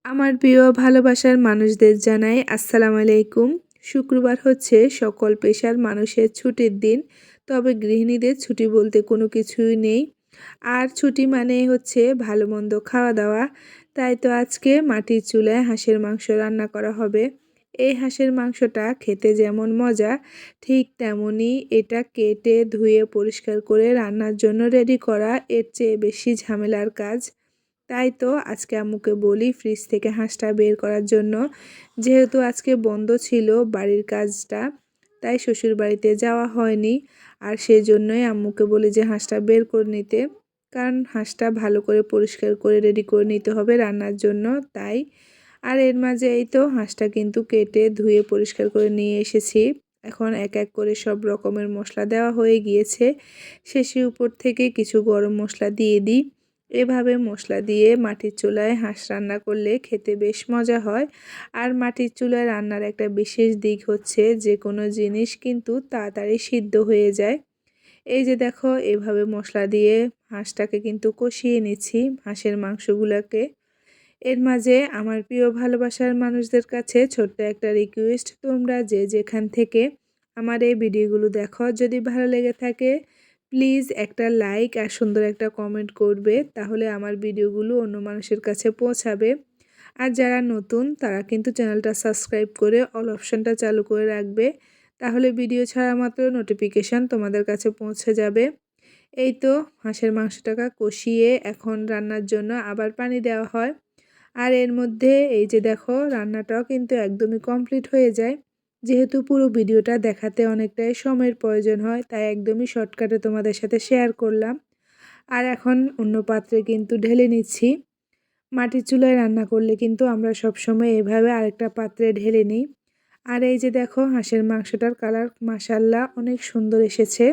আমার প্রিয় ভালোবাসার মানুষদের জানাই আসসালামু আলাইকুম। শুক্রবার হচ্ছে সকল পেশার মানুষের ছুটির দিন। তবে গৃহিণীদের ছুটি বলতে কোনো কিছুই নেই। আর ছুটি মানেই হচ্ছে ভালো-মন্দ খাওয়া-দাওয়া। তাই তো আজকে মাটির চুলায় হাঁসের মাংস রান্না করা হবে। এই হাঁসের মাংসটা খেতে যেমন মজা, ঠিক তেমনই এটা কেটে ধুয়ে পরিষ্কার করে রান্নার জন্য রেডি করা এর চেয়ে বেশি ঝামেলার কাজ। তাই তো আজকে আম্মুকে বলি ফ্রিজ থেকে হাঁসটা বের করার জন্য। যেহেতু আজকে বন্ধ ছিল বাড়ির কাজটা, তাই শ্বশুরবাড়িতে যাওয়া হয়নি। আর সেজন্যই আম্মুকে বলি যে হাঁসটা বের করে নিতে। কারণ হাঁসটা ভালো করে পরিষ্কার করে রেডি করে নিতে হবে রান্নার জন্য, তাই। আর এর মাঝে এই তো হাঁসটা কিন্তু কেটে ধুয়ে পরিষ্কার করে নিয়ে এসেছি। এখন এক এক করে সব রকমের মশলা দেওয়া হয়ে গিয়েছে। শেষে উপর থেকে কিছু গরম মশলা দিয়ে দিই। এভাবে মশলা দিয়ে মাটির চুলায় হাঁস রান্না করলে খেতে বেশ মজা হয়। আর মাটির চুলায় রান্নার একটা বিশেষ দিক হচ্ছে যে কোনো জিনিস কিন্তু তাড়াতাড়ি সিদ্ধ হয়ে যায়। এই যে দেখো এভাবে মশলা দিয়ে হাঁসটাকে কিন্তু কষিয়ে নিচ্ছি, হাঁসের মাংসগুলোকে। এর মাঝে আমার প্রিয় ভালোবাসার মানুষদের কাছে ছোট্ট একটা রিকোয়েস্ট, তোমরা যে যেখান থেকে আমার এই ভিডিওগুলো দেখো, যদি ভালো লেগে থাকে প্লিজ একটা লাইক আর সুন্দর একটা কমেন্ট করবে, তাহলে আমার ভিডিওগুলো অন্য মানুষের কাছে পৌঁছাবে। আর যারা নতুন তারা কিন্তু চ্যানেলটা সাবস্ক্রাইব করে অল অপশানটা চালু করে রাখবে, তাহলে ভিডিও ছাড়া মাত্র নোটিফিকেশান তোমাদের কাছে পৌঁছে যাবে। এই তো হাঁসের মাংসটাকে কষিয়ে এখন রান্নার জন্য আবার পানি দেওয়া হয়। আর এর মধ্যে এই যে দেখো রান্নাটাও কিন্তু একদমই কমপ্লিট হয়ে যায়। যেহেতু পুরো ভিডিওটা দেখাতে অনেকটাই সময়ের প্রয়োজন হয়, তাই একদমই শর্টকাটে তোমাদের সাথে শেয়ার করলাম। আর এখন অন্য পাত্রে কিন্তু ঢেলে নিচ্ছি। মাটির চুলায় রান্না করলে কিন্তু আমরা সবসময় এভাবে আরেকটা পাত্রে ঢেলে নিই। আর এই যে দেখো হাঁসের মাংসটার কালার মাশাআল্লাহ অনেক সুন্দর এসেছে।